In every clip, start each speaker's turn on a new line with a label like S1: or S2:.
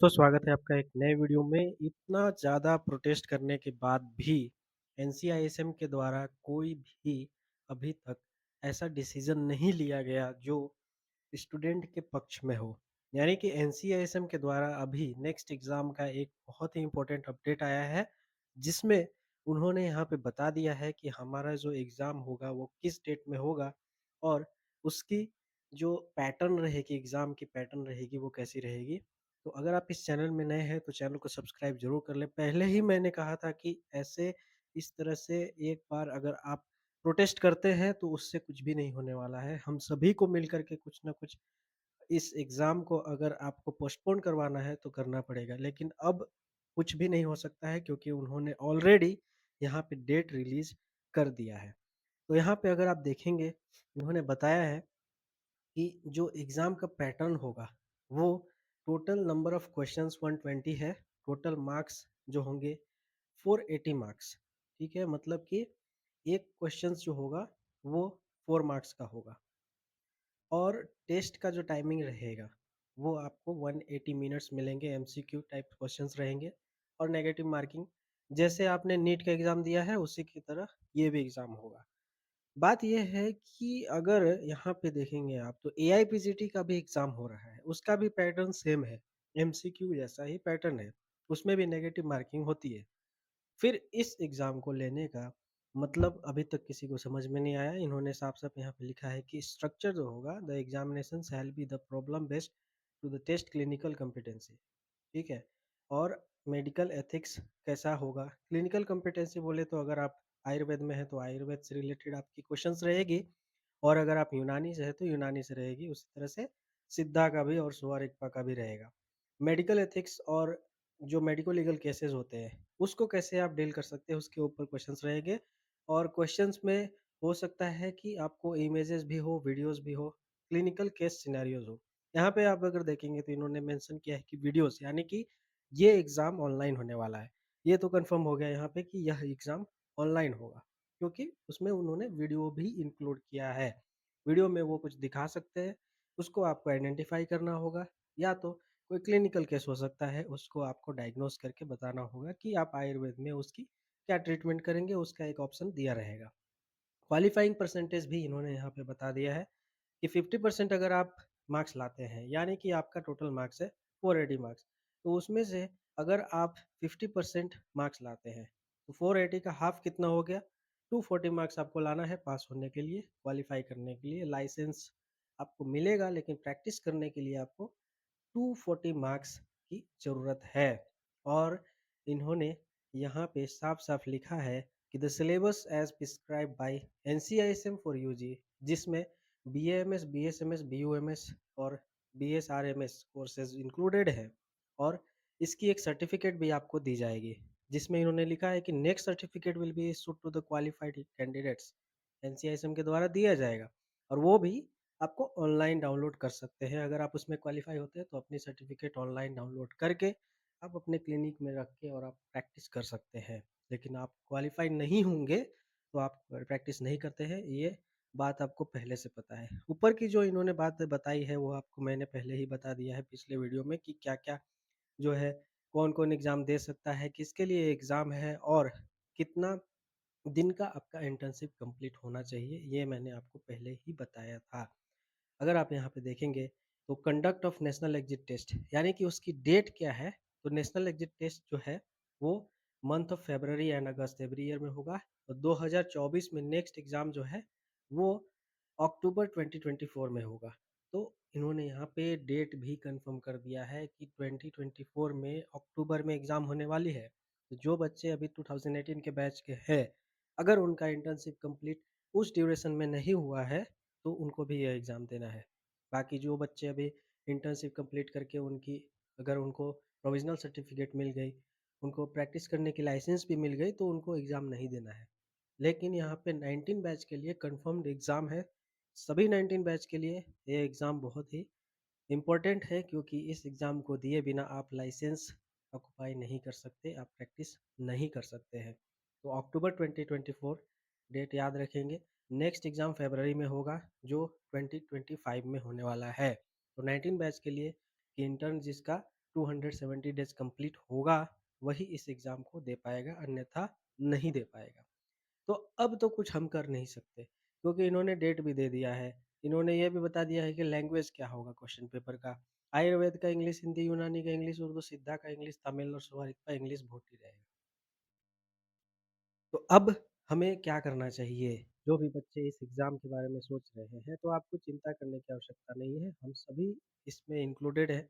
S1: दोस्तों, स्वागत है आपका एक नए वीडियो में। इतना ज़्यादा प्रोटेस्ट करने के बाद भी एनसीआईएसएम के द्वारा कोई भी अभी तक ऐसा डिसीजन नहीं लिया गया जो स्टूडेंट के पक्ष में हो। यानी कि एनसीआईएसएम के द्वारा अभी नेक्स्ट एग्ज़ाम का एक बहुत ही इम्पोर्टेंट अपडेट आया है, जिसमें उन्होंने यहाँ पे बता दिया है कि हमारा जो एग्ज़ाम होगा वो किस डेट में होगा और उसकी जो पैटर्न रहेगी, एग्ज़ाम की पैटर्न रहेगी वो कैसी रहेगी। तो अगर आप इस चैनल में नए हैं तो चैनल को सब्सक्राइब ज़रूर कर लें। पहले ही मैंने कहा था कि ऐसे इस तरह से एक बार अगर आप प्रोटेस्ट करते हैं तो उससे कुछ भी नहीं होने वाला है। हम सभी को मिल कर के कुछ न कुछ इस एग्ज़ाम को अगर आपको पोस्टपोन करवाना है तो करना पड़ेगा। लेकिन अब कुछ भी नहीं हो सकता है क्योंकि उन्होंने ऑलरेडी यहाँ पे डेट रिलीज़ कर दिया है। तो यहाँ पे अगर आप देखेंगे, उन्होंने बताया है कि जो एग्ज़ाम का पैटर्न होगा वो टोटल नंबर ऑफ क्वेश्चंस 120 है, टोटल मार्क्स जो होंगे 480 मार्क्स। ठीक है? मतलब कि एक क्वेश्चंस जो होगा वो 4 मार्क्स का होगा और टेस्ट का जो टाइमिंग रहेगा वो आपको 180 मिनट्स मिलेंगे। एमसीक्यू टाइप क्वेश्चंस रहेंगे और नेगेटिव मार्किंग जैसे आपने नीट का एग्ज़ाम दिया है उसी की तरह ये भी एग्ज़ाम होगा। बात ये है कि अगर यहाँ पे देखेंगे आप तो एआईपीजीटी का भी एग्ज़ाम हो रहा है, उसका भी पैटर्न सेम है, एमसीक्यू जैसा ही पैटर्न है, उसमें भी नेगेटिव मार्किंग होती है। फिर इस एग्ज़ाम को लेने का मतलब अभी तक किसी को समझ में नहीं आया। इन्होंने साफ-साफ यहाँ पे लिखा है कि स्ट्रक्चर जो होगा the examination shall be the problem based to the test clinical competency. ठीक है? और मेडिकल एथिक्स कैसा होगा? क्लिनिकल कॉम्पिटेंसी बोले तो अगर आप आयुर्वेद में हैं तो आयुर्वेद से रिलेटेड आपकी क्वेश्चंस रहेगी और अगर आप यूनानी से हैं तो यूनानी से रहेगी। उसी तरह से सिद्धा का भी और सुअर का भी रहेगा। मेडिकल एथिक्स और जो मेडिको लीगल केसेस होते हैं, उसको कैसे आप डील कर सकते हैं उसके ऊपर क्वेश्चंस रहेंगे और क्वेश्चंस में हो सकता है कि आपको इमेजेस भी हो, वीडियोज़ भी हो, क्लिनिकल केस सिनेरियोज़ हो। यहाँ पे आप अगर देखेंगे तो इन्होंने मेंशन किया है कि वीडियोज़ यानी कि ये एग्ज़ाम ऑनलाइन होने वाला है। ये तो कन्फर्म हो गया यहाँ पे कि यह एग्ज़ाम ऑनलाइन होगा, क्योंकि उसमें उन्होंने वीडियो भी इंक्लूड किया है। वीडियो में वो कुछ दिखा सकते हैं, उसको आपको आइडेंटिफ़ाई करना होगा या तो कोई क्लिनिकल केस हो सकता है, उसको आपको डायग्नोज़ करके बताना होगा कि आप आयुर्वेद में उसकी क्या ट्रीटमेंट करेंगे, उसका एक ऑप्शन दिया रहेगा। क्वालीफाइंग परसेंटेज भी इन्होंने यहाँ पे बता दिया है कि 50% अगर आप मार्क्स लाते हैं, यानी कि आपका टोटल मार्क्स है 480 मार्क्स, तो उसमें से अगर आप 50% मार्क्स लाते हैं, तो 480 का हाफ कितना हो गया? 240 मार्क्स आपको लाना है पास होने के लिए, क्वालीफाई करने के लिए। लाइसेंस आपको मिलेगा लेकिन प्रैक्टिस करने के लिए आपको 240 मार्क्स की ज़रूरत है और इन्होंने यहाँ पे साफ-साफ लिखा है कि the syllabus as prescribed by NCISM for UG, जिसमें बीएएमएस, बीएसएमएस, बीयूएमएस और बीएसआरएमएस कोर्सेज़ इंक्लूडेड है और इसकी एक सर्टिफिकेट भी आपको दी जाएगी, जिसमें इन्होंने लिखा है कि next certificate will be issued to the qualified candidates. NCISM के द्वारा दिया जाएगा और वो भी आपको ऑनलाइन डाउनलोड कर सकते हैं। अगर आप उसमें क्वालीफाई होते हैं तो अपनी सर्टिफ़िकेट ऑनलाइन डाउनलोड करके आप अपने क्लिनिक में रख के और आप प्रैक्टिस कर सकते हैं। लेकिन आप क्वालीफाई नहीं होंगे तो आप प्रैक्टिस नहीं करते हैं, ये बात आपको पहले से पता है। ऊपर की जो इन्होंने बात बताई है वो आपको मैंने पहले ही बता दिया है पिछले वीडियो में कि क्या-क्या जो है कौन-कौन एग्ज़ाम दे सकता है, किसके लिए एग्ज़ाम है और कितना दिन का आपका इंटर्नशिप कंप्लीट होना चाहिए, ये मैंने आपको पहले ही बताया था। अगर आप यहाँ पे देखेंगे तो conduct of national exit test यानी कि उसकी डेट क्या है, तो नेशनल एग्जिट टेस्ट जो है वो month of February and August every year में होगा और 2024 में नेक्स्ट एग्ज़ाम जो है वो अक्टूबर 2024 में होगा। तो इन्होंने यहाँ पे डेट भी कंफर्म कर दिया है कि 2024 में अक्टूबर में एग्ज़ाम होने वाली है। तो जो बच्चे अभी 2018 के बैच के हैं, अगर उनका इंटर्नशिप कंप्लीट उस ड्यूरेशन में नहीं हुआ है तो उनको भी ये एग्ज़ाम देना है। बाकी जो बच्चे अभी इंटर्नशिप कंप्लीट करके उनकी अगर उनको प्रोविज़नल सर्टिफ़िकेट मिल गई, उनको प्रैक्टिस करने की लाइसेंस भी मिल गई तो उनको एग्ज़ाम नहीं देना है। लेकिन यहाँ पे 19 बैच के लिए कन्फर्म्ड एग्ज़ाम है। सभी 19 बैच के लिए ये एग्ज़ाम बहुत ही इम्पोर्टेंट है क्योंकि इस एग्ज़ाम को दिए बिना आप लाइसेंस ऑक्यूपाई नहीं कर सकते, आप प्रैक्टिस नहीं कर सकते हैं। तो अक्टूबर 2024 डेट याद रखेंगे। नेक्स्ट एग्ज़ाम फरवरी में होगा जो 2025 में होने वाला है। तो 19 बैच के लिए कि इंटर्न जिसका 270 डेज़ कंप्लीट होगा, वही इस एग्ज़ाम को दे पाएगा, अन्यथा नहीं दे पाएगा। तो अब तो कुछ हम कर नहीं सकते, क्योंकि इन्होंने डेट भी दे दिया है। इन्होंने ये भी बता दिया है कि लैंग्वेज क्या होगा क्वेश्चन पेपर का। आयुर्वेद का इंग्लिश, हिंदी, यूनानी का इंग्लिश, उर्दू, सिद्धा का इंग्लिश, तमिल और स्वाभाविक का इंग्लिश भोट ही रहेगा। तो अब हमें क्या करना चाहिए? जो भी बच्चे इस एग्ज़ाम के बारे में सोच रहे हैं, तो आपको चिंता करने की आवश्यकता नहीं है, हम सभी इसमें इंक्लूडेड हैं।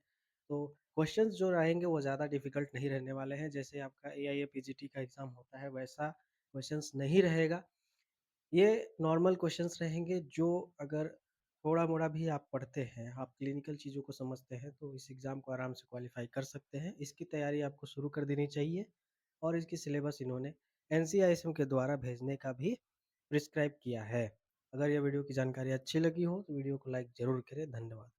S1: तो क्वेश्चंस जो रहेंगे वो ज़्यादा डिफ़िकल्ट नहीं रहने वाले हैं, जैसे आपका एआईए पीजीटी का एग्ज़ाम होता है वैसा क्वेश्चंस नहीं रहेगा। ये नॉर्मल क्वेश्चंस रहेंगे जो अगर थोड़ा-मोड़ा भी आप पढ़ते हैं, आप क्लिनिकल चीज़ों को समझते हैं, तो इस एग्ज़ाम को आराम से क्वालीफ़ाई कर सकते हैं। इसकी तैयारी आपको शुरू कर देनी चाहिए और इसकी सिलेबस इन्होंने एनसीईआरटी के द्वारा भेजने का भी प्रिस्क्राइब किया है। अगर ये वीडियो की जानकारी अच्छी लगी हो, तो वीडियो को लाइक ज़रूर करें। धन्यवाद।